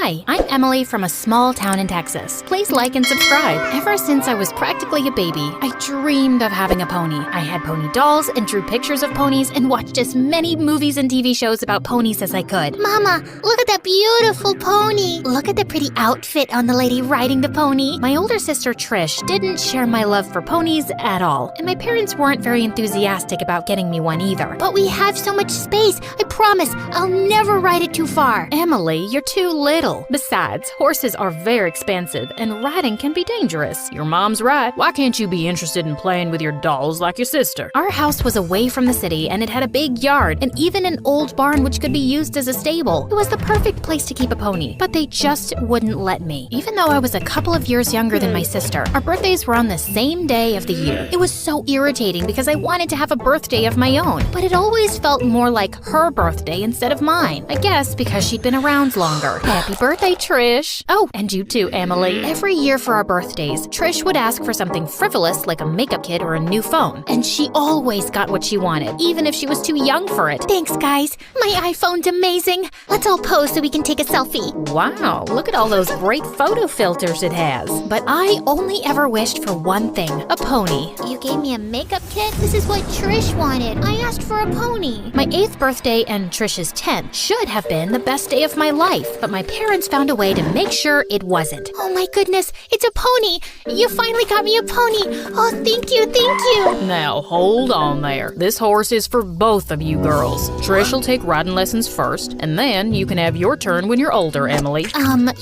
Hi, I'm Emily from a small town in Texas. Please like and subscribe. Ever since I was practically a baby, I dreamed of having a pony. I had pony dolls and drew pictures of ponies and watched as many movies and TV shows about ponies as I could. Mama, look at that beautiful pony. Look at the pretty outfit on the lady riding the pony. My older sister Trish didn't share my love for ponies at all, and my parents weren't very enthusiastic about getting me one either. But we have so much space. I promise I'll never ride it too far. Emily, you're too little. Besides, horses are very expensive, and riding can be dangerous. Your mom's right. Why can't you be interested in playing with your dolls like your sister? Our house was away from the city, and it had a big yard, and even an old barn which could be used as a stable. It was the perfect place to keep a pony, but they just wouldn't let me. Even though I was a couple of years younger than my sister, our birthdays were on the same day of the year. It was so irritating because I wanted to have a birthday of my own, but it always felt more like her birthday instead of mine. I guess because she'd been around longer. Happy birthday, Trish! Oh, and you too, Emily. Every year for our birthdays, Trish would ask for something frivolous like a makeup kit or a new phone, and she always got what she wanted, even if she was too young for it. Thanks, guys. My iPhone's amazing. Let's all pose so we can take a selfie. Wow, look at all those great photo filters it has. But I only ever wished for one thing, a pony. You gave me a makeup kit? This is what Trish wanted. I asked for a pony. My 8th birthday and Trish's 10th should have been the best day of my life, but my parents found a way to make sure it wasn't. Oh my goodness, it's a pony. You finally got me a pony. Oh, thank you, thank you. Now, hold on there. This horse is for both of you girls. Trish will take riding lessons first, and then you can have your turn when you're older, Emily.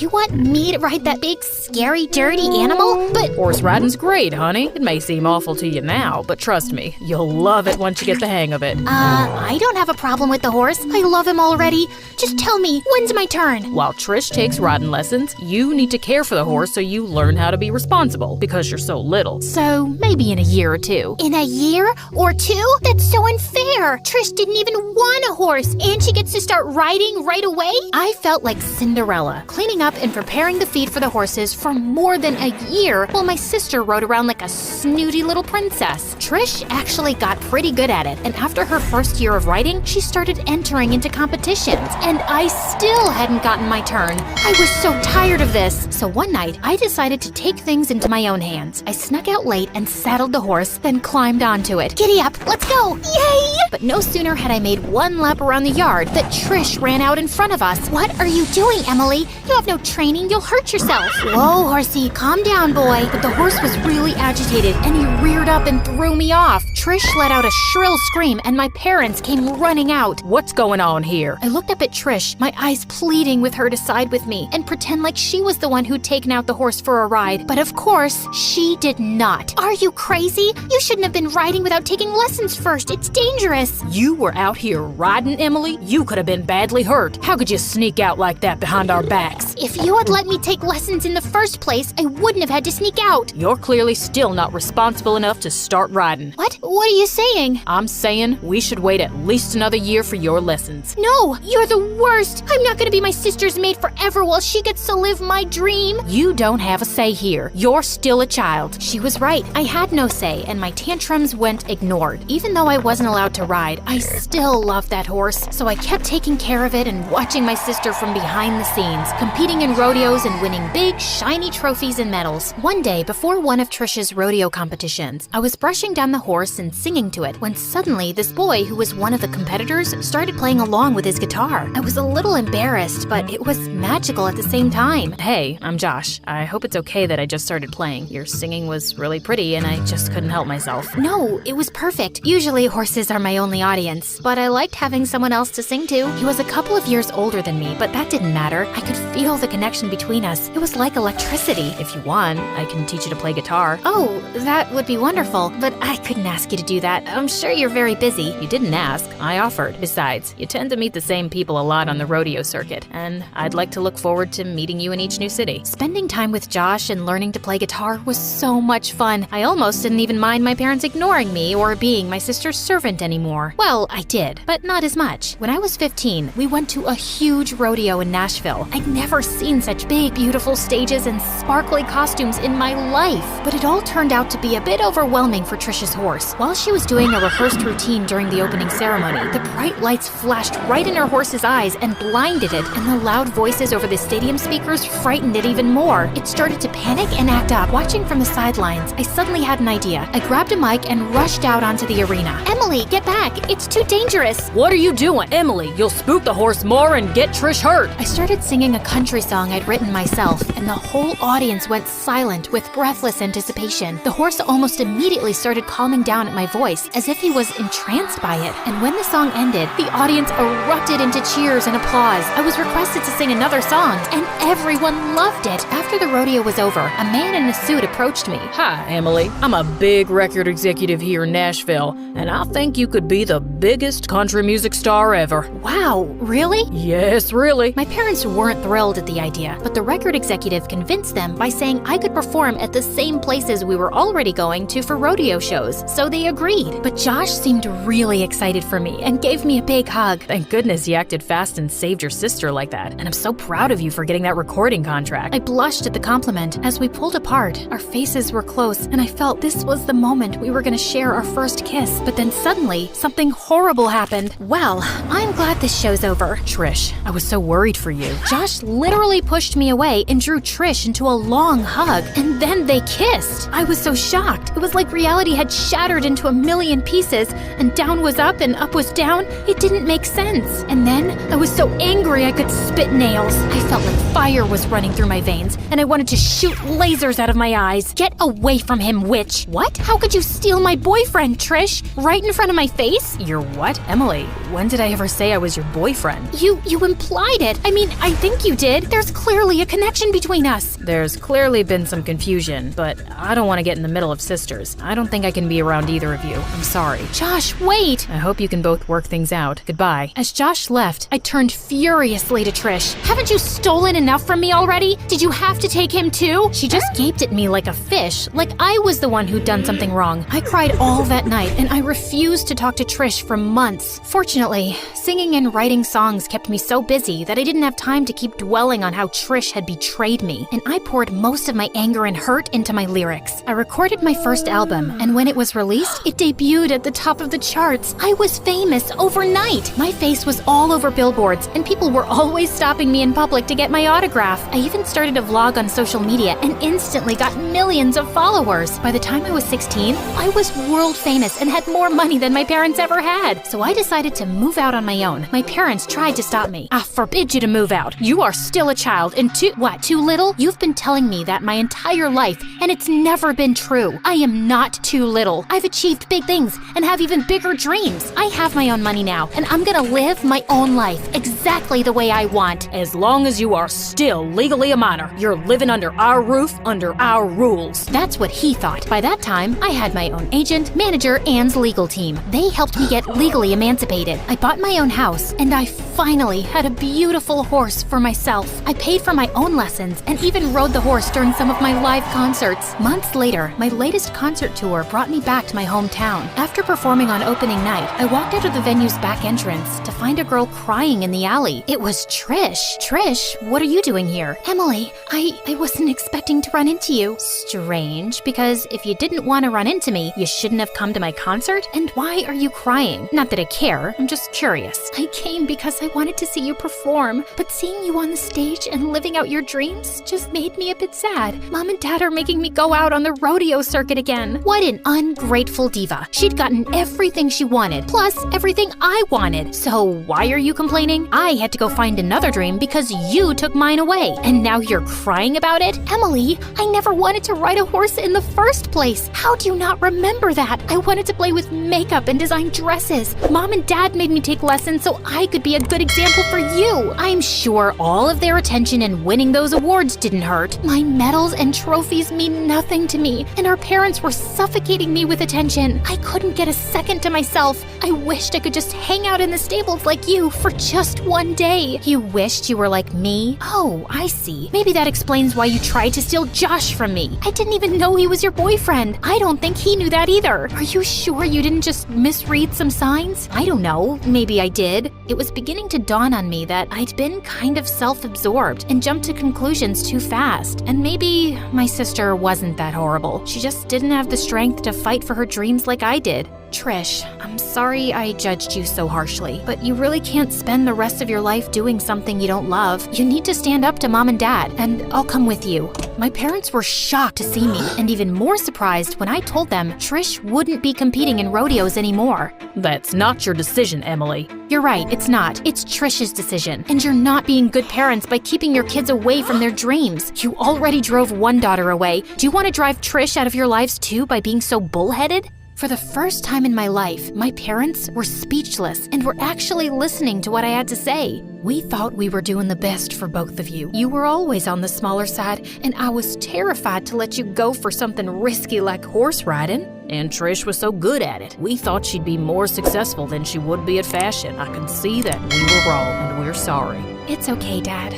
You want me to ride that big, scary, dirty animal? But Horse riding's great, honey. It may seem awful to you now, but trust me, you'll love it once you get the hang of it. I don't have a problem with the horse. I love him already. Just tell me, when's my turn? While Trish takes riding lessons, you need to care for the horse so you learn how to be responsible because you're so little. So maybe in a year or two. In a year or two? That's so unfair. Trish didn't even want a horse, and she gets to start riding right away? I felt like Cinderella, cleaning up and preparing the feed for the horses for more than a year while my sister rode around like a snooty little princess. Trish actually got pretty good at it, and after her first year of riding, she started entering into competitions, and I still hadn't gotten my turn. I was so tired of this. So one night, I decided to take things into my own hands. I snuck out late and saddled the horse, then climbed onto it. Giddy up, let's go! Yay! But no sooner had I made one lap around the yard that Trish ran out in front of us. What are you doing, Emily? You have no training, you'll hurt yourself. Whoa, horsey, calm down, boy. But the horse was really agitated, and he reared up and threw me off. Trish let out a shrill scream, and my parents came running out. What's going on here? I looked up at Trish, my eyes pleading with her to side with me and pretend like she was the one who'd taken out the horse for a ride. But of course, she did not. Are you crazy? You shouldn't have been riding without taking lessons first. It's dangerous. You were out here riding, Emily? You could have been badly hurt. How could you sneak out like that behind our backs? If you had let me take lessons in the first place, I wouldn't have had to sneak out. You're clearly still not responsible enough to start riding. What? What are you saying? I'm saying we should wait at least another year for your lessons. No, you're the worst. I'm not gonna be my sister's maid forever while she gets to live my dream. You don't have a say here. You're still a child. She was right. I had no say, and my tantrums went ignored. Even though I wasn't allowed to ride, I still loved that horse, so I kept taking care of it and watching my sister from behind the scenes, competing in rodeos and winning big, shiny trophies and medals. One day, before one of Trish's rodeo competitions, I was brushing down the horse and singing to it when suddenly this boy, who was one of the competitors, started playing along with his guitar. I was a little embarrassed, but it was magical at the same time. Hey, I'm Josh. I hope it's okay that I just started playing. Your singing was really pretty and I just couldn't help myself. No, it was perfect. Usually horses are my only audience, but I liked having someone else to sing to. He was a couple of years older than me, but that didn't matter. I could feel the connection between us. It was like electricity. If you want, I can teach you to play guitar. Oh, that would be wonderful, but I couldn't ask you to do that. I'm sure you're very busy. You didn't ask. I offered. Besides, you tend to meet the same people a lot on the rodeo circuit, and I'd like to look forward to meeting you in each new city. Spending time with Josh and learning to play guitar was so much fun. I almost didn't even mind my parents ignoring me or being my sister's servant anymore. Well, I did, but not as much. When I was 15, we went to a huge rodeo in Nashville. I'd never seen such big, beautiful stages and sparkly costumes in my life. But it all turned out to be a bit overwhelming for Trish's horse. While she was doing a rehearsed routine during the opening ceremony, the bright lights flashed right in her horse's eyes and blinded it, and the loud voices over the stadium speakers frightened it even more. It started to panic and act up. Watching from the sidelines, I suddenly had an idea. I grabbed a mic and rushed out onto the arena. Emily, get back. It's too dangerous. What are you doing? Emily, you'll spook the horse more and get Trish hurt. I started singing a country song I'd written myself, and the whole audience went silent with breathless anticipation. The horse almost immediately started calming down at my voice, as if he was entranced by it. And when the song ended, the audience erupted into cheers and applause. I was requested to sing another song, and everyone loved it. After the rodeo was over, a man in a suit approached me. Hi, Emily. I'm a big record executive here in Nashville, and I think you could be the biggest country music star ever. Wow, really? Yes, really. My parents weren't thrilled at the idea, but the record executive convinced them by saying I could perform at the same places we were already going to for rodeo shows, so they agreed. But Josh seemed really excited for me and gave me a big hug. Thank goodness you acted fast and saved your sister like that, and I'm so proud of you for getting that recording contract. I blushed at the compliment. As we pulled apart, our faces were close, and I felt this was the moment we were going to share our first kiss. But then suddenly, something horrible happened. Well, I'm glad this show's over. Trish, I was so worried for you. Josh literally pushed me away and drew Trish into a long hug, and then they kissed. I was so shocked. It was like reality had shattered into a million pieces, and down was up and up was down. It didn't make sense. And then I was so angry I could spit nails. I felt like fire was running through my veins, and I wanted to shoot lasers out of my eyes. Get away from him, witch! What? How could you steal my boyfriend, Trish? Right in front of my face? Your what? Emily, when did I ever say I was your boyfriend? You implied it. I mean, I think you did. There's clearly a connection between us. There's clearly been some confusion, but I don't want to get in the middle of sisters. I don't think I can be around either of you. I'm sorry. Josh, wait! I hope you can both work things out. Goodbye. As Josh left, I turned furiously to Trish. Haven't you stolen enough from me already? Did you have to take him too? She just gaped at me like a fish, like I was the one who'd done something wrong. I cried all that night, and I refused to talk to Trish for months. Fortunately, singing and writing songs kept me so busy that I didn't have time to keep dwelling on how Trish had betrayed me, and I poured most of my anger and hurt into my lyrics. I recorded my first album, and when it was released, it debuted at the top of the charts. I was famous overnight. My face was all over billboards, and people were always stopping me in public to get my autograph. I even started a vlog on social media and instantly got millions of followers. By the time I was 16, I was world famous and had more money than my parents ever had. So I decided to move out on my own. My parents tried to stop me. I forbid you to move out. You are still a child and too little? You've been telling me that my entire life, and it's never been true. I am not too little. I've achieved big things and have even bigger dreams. I have my own money now, and I'm gonna live my own life exactly the way I want. As long as you are still legally a minor, you're living under our roof, under our rules. That's what he thought. By that time, I had my own agent, manager, and legal team. They helped me get legally emancipated. I bought my own house, and I finally had a beautiful horse for myself. I paid for my own lessons and even rode the horse during some of my live concerts. Months later, my latest concert tour brought me back to my hometown. After performing on opening night, I walked out of the venue's back entrance to find a girl crying in the alley. It was Trish. Trish, what are you doing here? Emily, I wasn't expecting to run into you. Strange, because if you didn't want to run into me, you shouldn't have come to my concert? And why are you crying? Not that I care, I'm just curious. I came because I wanted to see you perform, but seeing you on the stage and living out your dreams just made me a bit sad. Mom and Dad are making me go out on the rodeo circuit again. What an ungrateful diva. She'd gotten everything she wanted, plus everything I wanted. So why are you complaining? I had to go find another dream because you took mine away, and now you're crying about it? Emily, I never wanted to ride a horse in the first place. How do you not remember that? I wanted to play with makeup and design dresses. Mom and Dad made me take lessons so I could be a good example for you. I'm sure all of their attention and winning those awards didn't hurt. My medals and trophies mean nothing to me, and our parents were suffocating me with attention. I couldn't get a second to myself. I wished I could just hang out in the stables like you for just one day. You wished you were like me? Oh, I see. Maybe that explains why you tried to steal Josh from me. I didn't even know he was your boyfriend. I don't think he knew that either. Are you sure you didn't just misread some signs? I don't know. Maybe I did. It was beginning to dawn on me that I'd been kind of self-absorbed and jumped to conclusions too fast. And maybe my sister wasn't that horrible. She just didn't have the strength to fight for her dreams like I did. Trish, I'm sorry I judged you so harshly, but you really can't spend the rest of your life doing something you don't love. You need to stand up to Mom and Dad, and I'll come with you. My parents were shocked to see me, and even more surprised when I told them Trish wouldn't be competing in rodeos anymore. That's not your decision, Emily. You're right, it's not. It's Trish's decision. And you're not being good parents by keeping your kids away from their dreams. You already drove one daughter away. Do you want to drive Trish out of your lives too by being so bullheaded? For the first time in my life, my parents were speechless and were actually listening to what I had to say. We thought we were doing the best for both of you. You were always on the smaller side, and I was terrified to let you go for something risky like horse riding. And Trish was so good at it. We thought she'd be more successful than she would be at fashion. I can see that we were wrong, and we're sorry. It's okay, Dad.